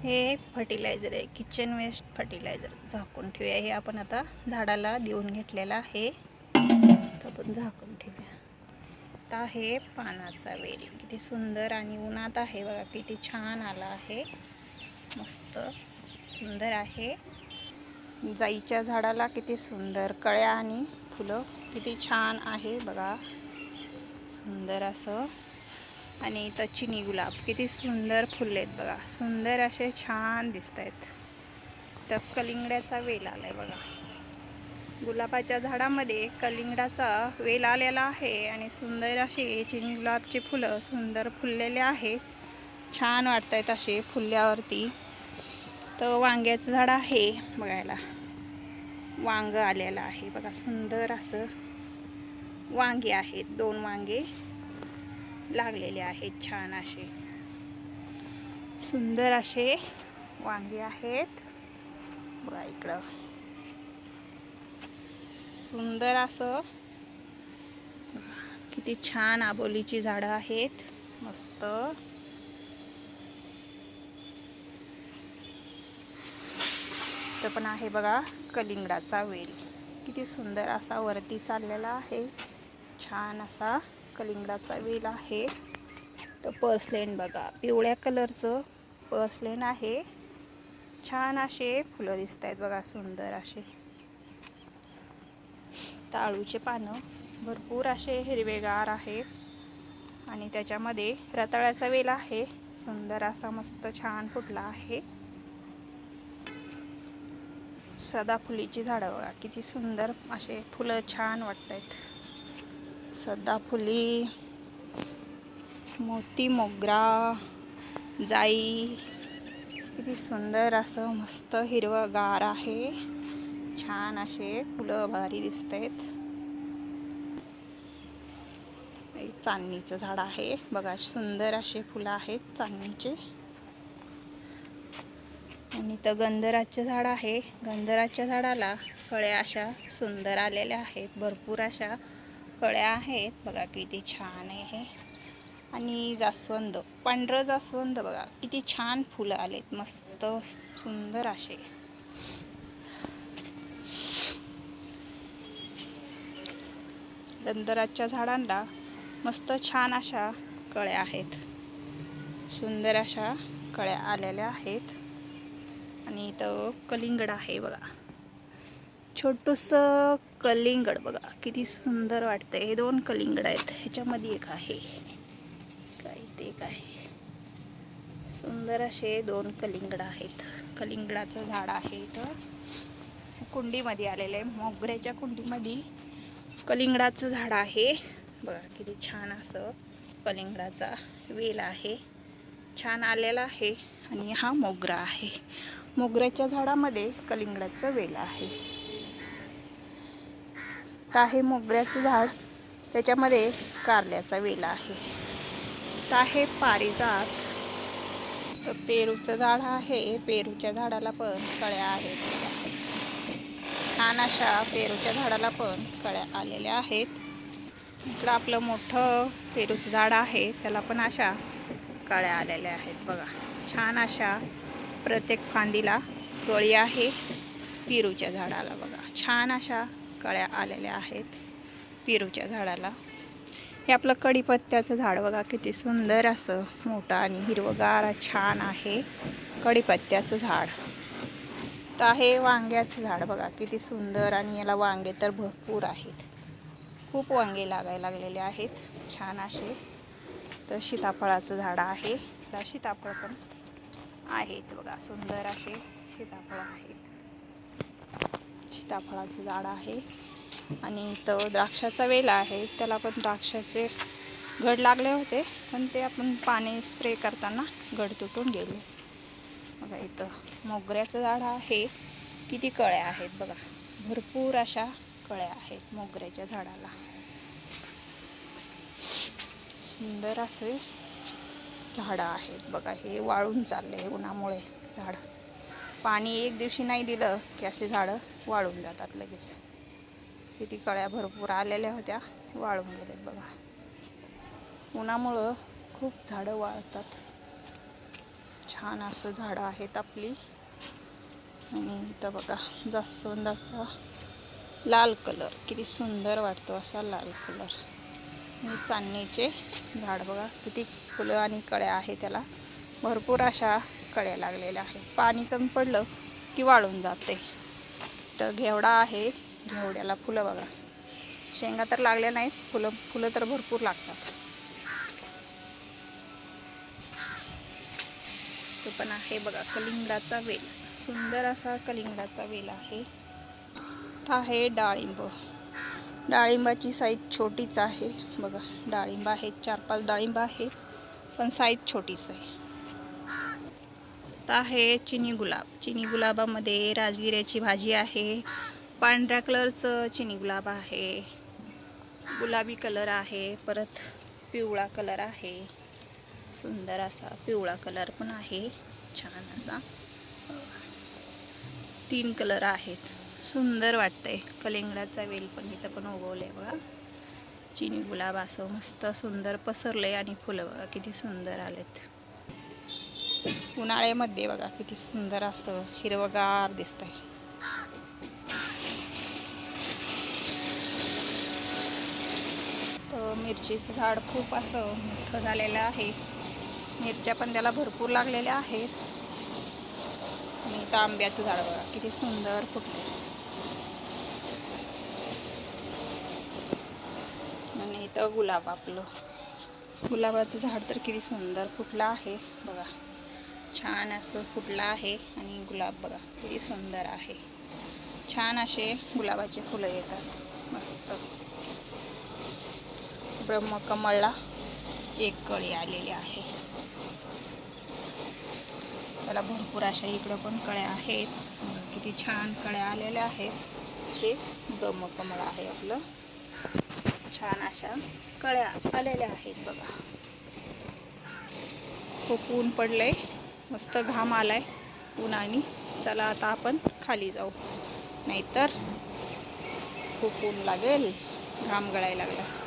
हे फर्टिलायझर आहे, kitchen waste fertiliser. झाकून ठेवूया. हे आपण आता झाडाला देऊन घेतलेलं आहे, तर आपण झाकून ठेवूया. आता हे पानाचा वेल किती सुंदर आणि उन्हात आहे बघा, किती छान आला आहे, मस्त सुंदर आहे. जाईच्या झाडाला किती सुंदर कळ्या आणि फुलं किती छान आहे बघा, सुंदर असं. आणि इथं चिनी गुलाब किती सुंदर फुललेत बघा, सुंदर असे छान दिसत आहेत. तर कलिंगड्याचा वेल आलाय बघा, गुलाबाच्या झाडामध्ये कलिंगडाचा वेल आलेला आहे आणि सुंदर असे चिनी गुलाबचे फुलं सुंदर फुललेले आहेत, छान वाटत आहेत असे फुलल्यावरती. तर वांग्याचं झाड आहे बघायला, वांग आलेलं आहे बघा, सुंदर असं वांगे आहेत, 2 वांगे लागलेले आहेत, छान असे सुंदर असे वांगे आहेत बघा. इकडं सुंदर असं किती छान आबोलीची झाडं आहेत, मस्त. तर पण आहे बघा कलिंगडाचा वेल, किती सुंदर असा वरती चाललेला आहे, छान असा कलिंगडाचा वेल आहे. तर पर्सलेन बघा, पिवळ्या कलरचं पर्सलेन आहे, छान असे फुलं दिसत आहेत बघा, सुंदर असे. ताळूचे पानं भरपूर असे हिरवेगार आहेत आणि त्याच्यामध्ये रताळ्याचा वेल आहे, सुंदर असा मस्त छान फुटला आहे. सदाफुलीची झाडं बघा, किती सुंदर असे फुलं छान वाटत आहेत. सदाफुली, मोती मोगरा, जाई, किती सुंदर असं मस्त हिरवंगार आहे, छान असे फुलं भारी दिसत आहेत. चांदणीचं झाड आहे बघा, सुंदर असे फुलं आहेत चांदणीचे. आणि तर गंधराचं झाड आहे, गंधराच्या झाडाला कळ्या अशा सुंदर आलेल्या आहेत, भरपूर अशा कळ्या आहेत बघा, किती छान आहे. आणि जास्वंद, पांढरं जास्वंद बघा, किती छान फुलं आलेत, मस्त सुंदर असे. गंधराच्या झाडांना मस्त छान अशा कळ्या आहेत, सुंदर अशा कळ्या आलेल्या आहेत. आणि इथं कलिंगड आहे बघा, छोटंसं कलिंगड बघा, किती सुंदर वाटतंय. हे 2 कलिंगड आहेत, ह्याच्यामध्ये एक आहे काय, ते काय सुंदर असे 2 कलिंगड आहेत. कलिंगडाचं झाड आहे इथं कुंडीमध्ये आलेलं आहे, मोगऱ्याच्या कुंडीमध्ये कलिंगडाचं झाड आहे बघा, किती छान असं कलिंगडाचा वेल आहे, छान आलेला आहे. आणि हा मोगरा आहे, मोगऱ्याच्या झाडामध्ये कलिंगडाचं वेल आहे. तर हे मोगऱ्याचं झाड, त्याच्यामध्ये कारल्याचा वेल आहे. तर आहे पारिजात. तर पेरूचं झाड आहे, पेरूच्या झाडाला पण कळ्या आहेत, छान अशा पेरूच्या झाडाला पण कळ्या आलेल्या आहेत. इकडं आपलं मोठं पेरूचं झाड आहे, त्याला पण अशा कळ्या आलेल्या आहेत बघा, छान अशा प्रत्येक फांदीला कळी आहे. पेरूच्या झाडाला बघा, छान अशा कळ्या आलेल्या आहेत पेरूच्या झाडाला. हे आपलं कढीपत्त्याचं झाड बघा, किती सुंदर असं मोठं आणि हिरवगार छान आहे कढीपत्त्याचं झाड. तर आहे वांग्याचं झाड बघा, किती सुंदर, आणि याला वांगे तर भरपूर आहेत, खूप वांगे लागायला लागलेले आहेत, छान असे. तर सीताफळाचं झाड आहे, त्याला सीताफळ पण आहेत बघा, सुंदर असे सीताफळ आहेत. सीताफळाचं झाड आहे. आणि इथं द्राक्षाचा वेल आहे, त्याला पण द्राक्षाचे घड लागले होते, पण ते आपण पाणी स्प्रे करताना घड तुटून गेले बघा. इथं मोगऱ्याचं झाड आहे, किती कळ्या आहेत बघा, भरपूर अशा कळ्या आहेत मोगऱ्याच्या झाडाला, सुंदर असे झाडं आहेत बघा. हे वाळून चालले उन्हामुळे झाड, पाणी एक दिवशी नाही दिलं की असे झाडं वाळून जातात लगेच. किती कळ्या भरपूर आलेल्या होत्या, वाळून गेलेत बघा, उन्हामुळं खूप झाडं वाळतात. छान असं झाडं आहेत आपली. आणि इथं बघा जास्वंदाचा लाल कलर, किती सुंदर वाटतो असा लाल कलर. आणि चांदणीचे झाड बघा किती फुलं आणि कळ्या आहेत, त्याला भरपूर अशा कळ्या लागलेल्या आहेत. पाणी कमी पडलं की वाळून जाते. तर घेवडा आहे, घेवड्याला फुलं बघा, शेंगा तर लागल्या नाहीत, फुलं तर भरपूर लागतात. तो पण आहे बघा कलिंगडाचा वेल, सुंदर असा कलिंगडाचा वेल आहे. हा आहे डाळिंब. डाळिंबाची साईज छोटीच आहे बघा. डाळिंब आहेत, 4-5 डाळिंब आहे, पण साईज छोटीच आहे. आता आहे चिनी गुलाब. चिनी गुलाबामध्ये राजगिऱ्याची भाजी आहे, पांढऱ्या कलरचं चिनी गुलाब आहे, गुलाबी कलर आहे, परत पिवळा कलर आहे, सुंदर असा पिवळा कलर पण आहे, छान असा 3 कलर आहेत. सुंदर वाटतंय. कलिंगडाचा वेल पण इथं पण उगवले बघा. चिनी गुलाब असं मस्त सुंदर पसरले आणि फुलं बघा किती सुंदर आलेत. उन्हाळ्यामध्ये बघा किती सुंदर असं हिरवगार दिसतंय. तर मिरचीचं झाड खूप असं मोठं झालेलं आहे. मिरच्या पण त्याला भरपूर लागलेल्या आहेत. आणि इथं आंब्याचं झाड बघा किती सुंदर फुटले. आणि इथं गुलाब, आपलं गुलाबाचं झाड तर किती सुंदर फुटलं आहे बघा, छान असं फुटलं आहे. आणि गुलाब बघा किती सुंदर आहे. छान असे गुलाबाचे फुलं येतात मस्त. ब्रह्मकमळला एक कळी आलेली आहे, त्याला भरपूर अशा इकडं पण कळ्या आहेत. किती छान कळ्या आलेल्या आहेत. हे ब्रह्मकमळ आहे आपलं, छान अशा कळ्या आलेल्या आहेत बघा. खूप ऊन पडलंय, मस्त घाम आलाय उन्हाने. चला आता आपण खाली जाऊ, नाहीतर खूप ऊन लागेल, घाम गळायला लागला.